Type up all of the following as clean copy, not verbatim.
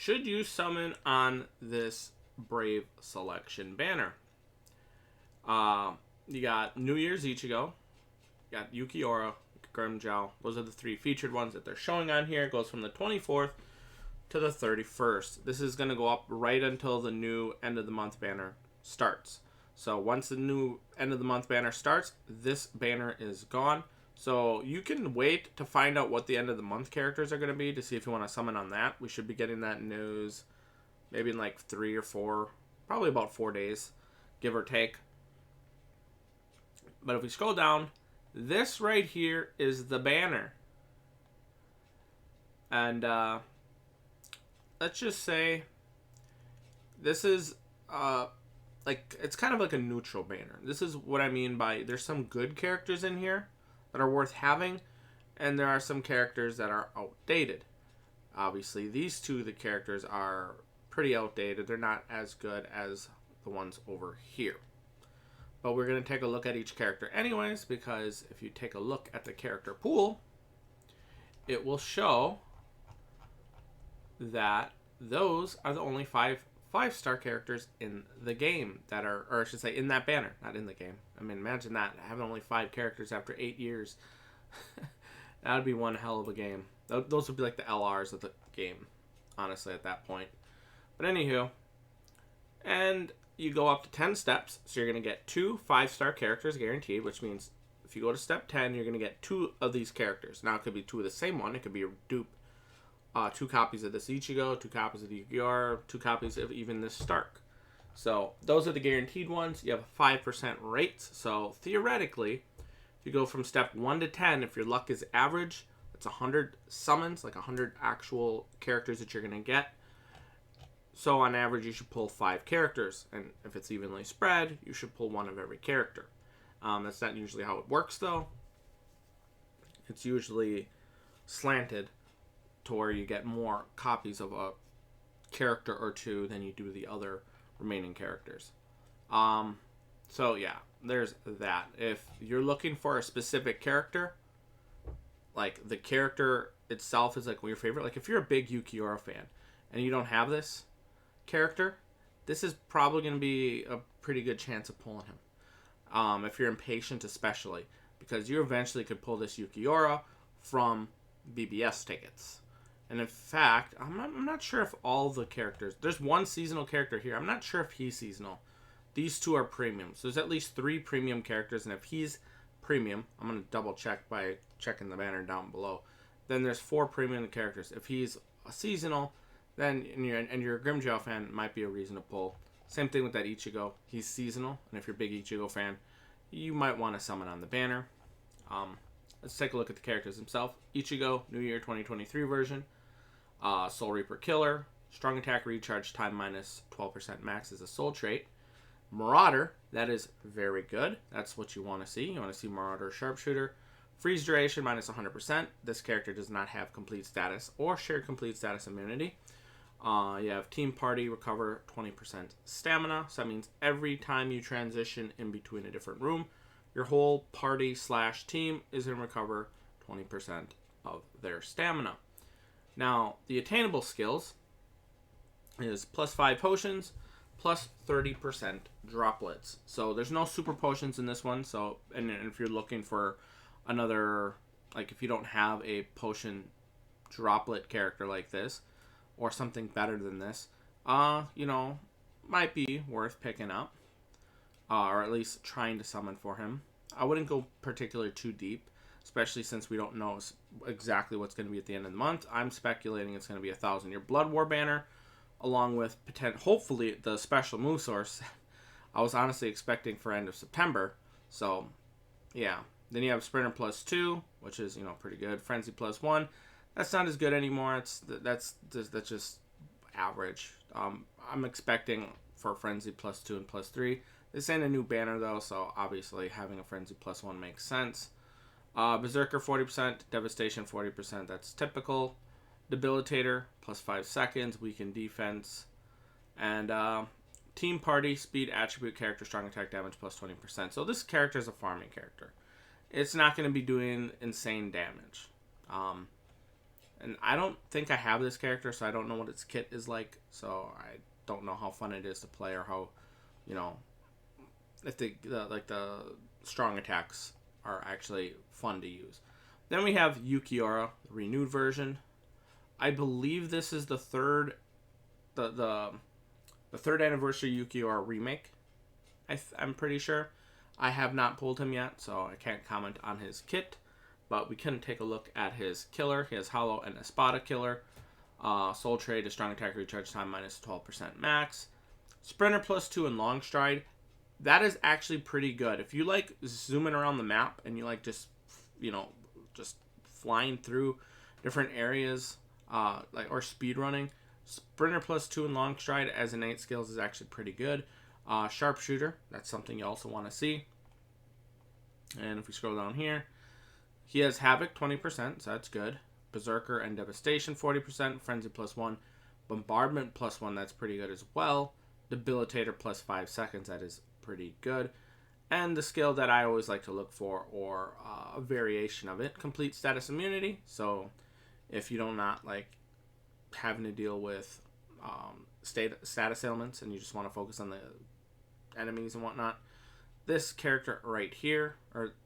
should you summon on this Brave Selection banner? You got New Year's Ichigo, you got Ulquiorra, Grimjow. Those are the three featured ones that they're showing on here. It goes from the 24th to the 31st. This is going to go up right until the new end of the month banner starts. So once the new end of the month banner starts, this banner is gone. So you can wait to find out what the end of the month characters are going to be to see if you want to summon on that. We should be getting that news maybe in like 3 or 4, probably about 4 days, give or take. But if we scroll down, this right here is the banner. And let's just say this is like, it's kind of like a neutral banner. This is what I mean by there's some good characters in here that are worth having, and there are some characters that are outdated. Obviously, these two, the characters, are pretty outdated. They're not as good as the ones over here. But we're going to take a look at each character anyways, because if you take a look at the character pool, it will show that those are the only five-star characters in the game that are, or I should say in that banner, not in the game. I mean, imagine that, having only 5 characters after 8 years. That would be one hell of a game. Those would be like the LRs of the game, honestly, at that point. But anywho, and you go up to 10 steps, so you're going to get 2 5-star characters guaranteed, which means if you go to step 10, you're going to get 2 of these characters. Now, it could be 2 of the same one. It could be a dupe. 2 copies of this Ichigo, 2 copies of the Ulquiorra, 2 copies of even this Stark. So those are the guaranteed ones. You have a 5% rate. So theoretically, if you go from step 1 to 10, if your luck is average, it's 100 summons, like 100 actual characters that you're going to get. So on average, you should pull 5 characters. And if it's evenly spread, you should pull 1 of every character. That's not usually how it works, though. It's usually slanted to where you get more copies of a character or 2 than you do the other remaining characters. So yeah, there's that. If you're looking for a specific character, like the character itself is like one of your favorite, like if you're a big Ulquiorra fan and you don't have this character, this is probably going to be a pretty good chance of pulling him. If you're impatient especially, because you eventually could pull this Ulquiorra from BBS tickets. And in fact, I'm not sure if all the characters... There's one seasonal character here. I'm not sure if he's seasonal. These 2 are premium. So there's at least 3 premium characters. And if he's premium, I'm going to double check by checking the banner down below. Then there's 4 premium characters. If he's a seasonal, then and you're a Grimjow fan, might be a reason to pull. Same thing with that Ichigo. He's seasonal. And if you're a big Ichigo fan, you might want to summon on the banner. Let's take a look at the characters themselves. Ichigo, New Year 2023 version. Soul Reaper Killer. Strong attack, recharge time minus 12% max is a soul trait. Marauder, that is very good. That's what you want to see. You want to see Marauder Sharpshooter. Freeze duration minus 100%. This character does not have complete status or shared complete status immunity. You have Team Party recover 20% stamina. So that means every time you transition in between a different room, your whole party / team is going to recover 20% of their stamina. Now, the attainable skills is plus 5 potions, plus 30% droplets. So there's no super potions in this one. So, and if you're looking for another, like if you don't have a potion droplet character like this, or something better than this, might be worth picking up. Or at least trying to summon for him. I wouldn't go particularly too deep, especially since we don't know exactly what's going to be at the end of the month. I'm speculating it's going to be a 1,000-year Blood War banner, along with hopefully the special move source. I was honestly expecting for end of September. So, yeah. Then you have Sprinter plus 2, which is pretty good. Frenzy plus 1. That's not as good anymore. That's just average. I'm expecting for Frenzy plus 2 and plus 3. This ain't a new banner though, so obviously having a Frenzy plus 1 makes sense. Berserker 40%, Devastation 40%, that's typical. Debilitator, plus 5 seconds, weaken defense. And Team Party, speed, attribute, character, strong attack, damage, plus 20%. So this character is a farming character. It's not going to be doing insane damage. And I don't think I have this character, so I don't know what its kit is like. So I don't know how fun it is to play, or how, you know, if the strong attacks are actually fun to use. Then we have Ulquiorra, the renewed version. I believe this is the third the third anniversary Ulquiorra remake. I'm pretty sure. I have not pulled him yet, so I can't comment on his kit. But we can take a look at his killer. He has Hollow and Espada killer. Soul Trade, a strong attack recharge time minus 12% max. Sprinter +2 and long stride. That is actually pretty good. If you like zooming around the map and you like just, you know, just flying through different areas, or speed running, Sprinter +2 and long stride as innate skills is actually pretty good. Sharpshooter, that's something you also want to see. And if we scroll down here, he has Havoc 20%, so that's good. Berserker and Devastation 40%, Frenzy +1, Bombardment +1, that's pretty good as well. Debilitator +5 seconds, that is pretty good. And the skill that I always like to look for, or a variation of it, Complete Status Immunity. So if you don't not like having to deal with status ailments and you just want to focus on the enemies and whatnot, this character right here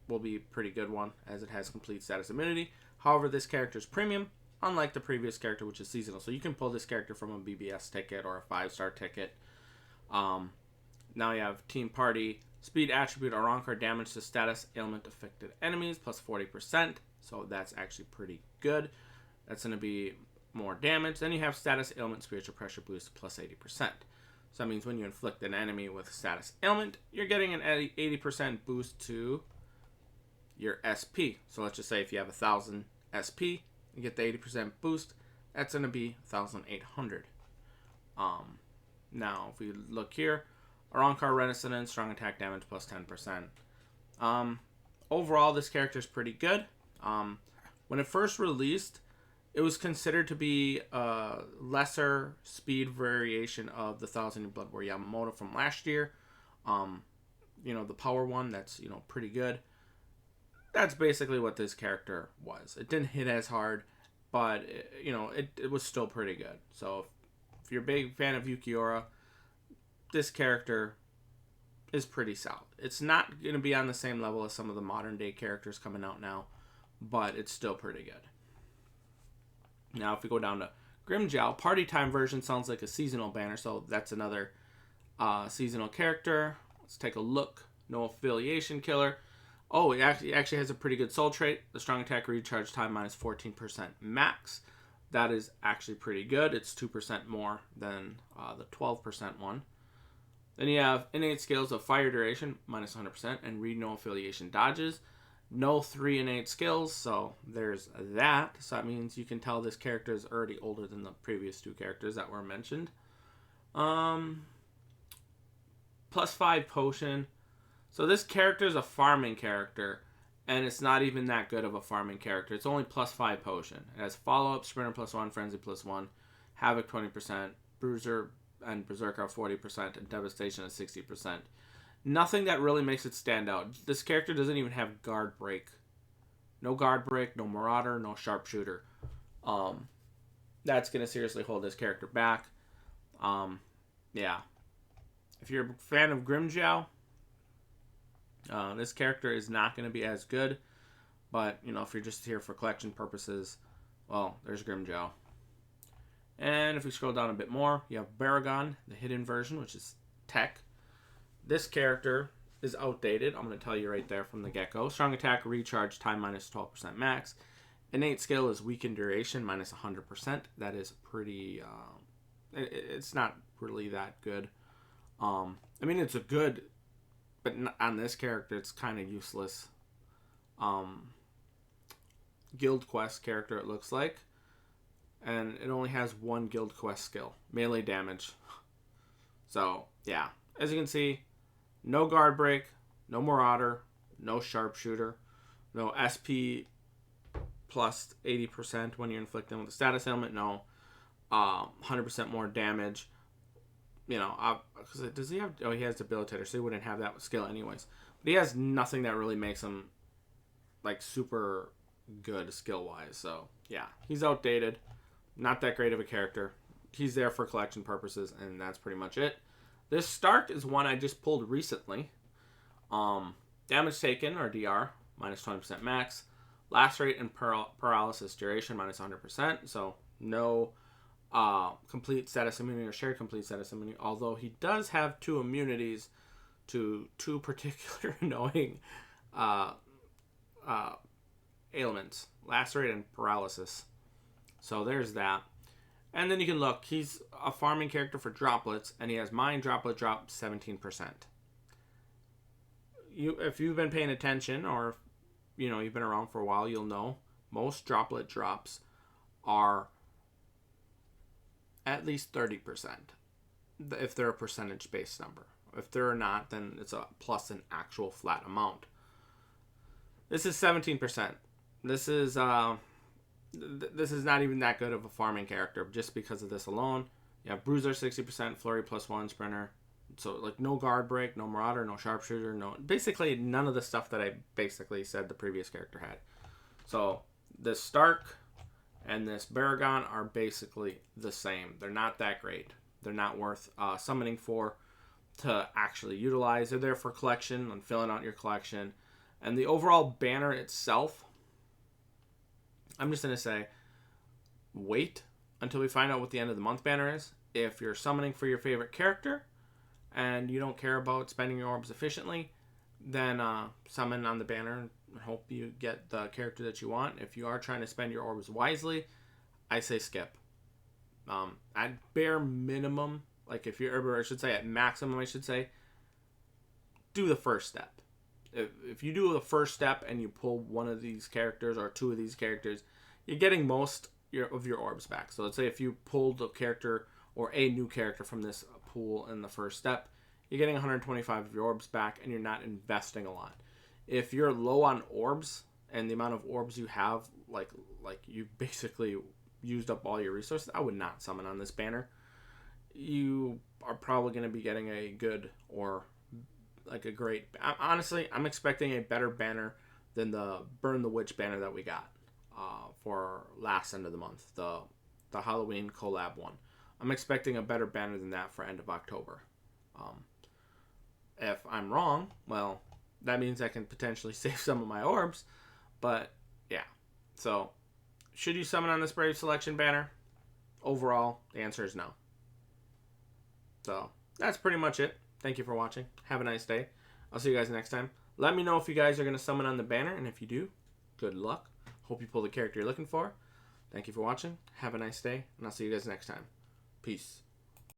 will be a pretty good one, as it has Complete Status Immunity. However, this character is premium, unlike the previous character, which is seasonal. So you can pull this character from a BBS ticket or a 5-star ticket. Now you have Team Party, Speed Attribute, Arankar, damage to status ailment affected enemies, +40%. So that's actually pretty good. That's going to be more damage. Then you have Status Ailment, Spiritual Pressure Boost, +80%. So that means when you inflict an enemy with status ailment, you're getting an 80% boost to your SP. So let's just say if you have 1,000 SP, you get the 80% boost. That's going to be 1,800. Now, if we look here, Arankar Renaissance, strong attack damage +10%. Overall, this character is pretty good. When it first released, it was considered to be a lesser speed variation of the Thousand Year Blood War Yamamoto from last year. The power one, that's, pretty good. That's basically what this character was. It didn't hit as hard, but, it was still pretty good. So, if you're a big fan of Ulquiorra, this character is pretty solid. It's not going to be on the same level as some of the modern day characters coming out now, but it's still pretty good. Now, if we go down to Grimjow, Party Time version sounds like a seasonal banner, so that's another seasonal character. Let's take a look. No affiliation killer. Oh, it actually has a pretty good soul trait. The strong attack recharge time minus 14% max. That is actually pretty good. It's 2% more than the 12% one. Then you have innate skills of fire duration, minus 100%, and read no affiliation dodges. No 3 innate skills, so there's that. So that means you can tell this character is already older than the previous 2 characters that were mentioned. +5 potion. So this character is a farming character, and it's not even that good of a farming character. It's only +5 potion. It has follow-up, Sprinter +1, Frenzy +1, Havoc 20%, Bruiser and Berserker 40%, and Devastation at 60%. Nothing that really makes it stand out. This character doesn't even have guard break. No guard break, no marauder, no sharpshooter. That's going to seriously hold this character back. Yeah. If you're a fan of Grimjow, this character is not going to be as good. But, if you're just here for collection purposes, well, there's Grimjow. And if we scroll down a bit more, you have Baragon, the hidden version, which is tech. This character is outdated. I'm going to tell you right there from the get-go. Strong attack, recharge, time minus 12% max. Innate skill is weakened duration, minus 100%. That is pretty... it's not really that good. It's a good... But on this character, it's kind of useless. Guild quest character, it looks like. And it only has 1 guild quest skill. Melee damage. So, yeah. As you can see... No guard break, no marauder, no sharpshooter, no SP plus 80% when you're inflicting with a status ailment, no 100% more damage. Does he have... Oh, he has Debilitator, so he wouldn't have that skill anyways. But he has nothing that really makes him, super good skill-wise, so... yeah, he's outdated. Not that great of a character. He's there for collection purposes, and that's pretty much it. This Stark is one I just pulled recently. Damage taken, or DR, minus 20% max. Last rate and paralysis duration, minus 100%. So no complete status immunity or shared complete status immunity. Although he does have 2 immunities to 2 particular annoying ailments. Last rate and paralysis. So there's that. And then you can look, he's a farming character for droplets, and he has mine droplet drop 17%. If you've been paying attention, or you've been around for a while, you'll know most droplet drops are at least 30%, if they're a percentage-based number. If they're not, then it's a plus an actual flat amount. This is 17%. This is not even that good of a farming character just because of this alone. You have Bruiser 60%, Flurry +1, Sprinter. So like no guard break, no Marauder, no Sharpshooter, basically none of the stuff that I basically said the previous character had. So this Stark and this Baragon are basically the same. They're not that great. They're not worth summoning for to actually utilize. They're there for collection and filling out your collection. And the overall banner itself, I'm just going to say, wait until we find out what the end of the month banner is. If you're summoning for your favorite character and you don't care about spending your orbs efficiently, then summon on the banner and hope you get the character that you want. If you are trying to spend your orbs wisely, I say skip. At bare minimum, like if you're, or I should say at maximum, I should say, do the first step. If you do the first step and you pull one of these characters or 2 of these characters, you're getting most of your orbs back. So let's say if you pulled a character or a new character from this pool in the first step, you're getting 125 of your orbs back and you're not investing a lot. If you're low on orbs and the amount of orbs you have, like you basically used up all your resources, I would not summon on this banner. You are probably going to be getting a good or like a great... Honestly, I'm expecting a better banner than the Burn the Witch banner that we got for last end of the month, the Halloween collab one. I'm expecting a better banner than that for end of October. If I'm wrong, well, that means I can potentially save some of my orbs, but yeah. So, should you summon on this Brave Selection banner? Overall, the answer is no. So, that's pretty much it. Thank you for watching. Have a nice day. I'll see you guys next time. Let me know if you guys are going to summon on the banner, and if you do, good luck. Hope you pull the character you're looking for. Thank you for watching. Have a nice day, and I'll see you guys next time. Peace.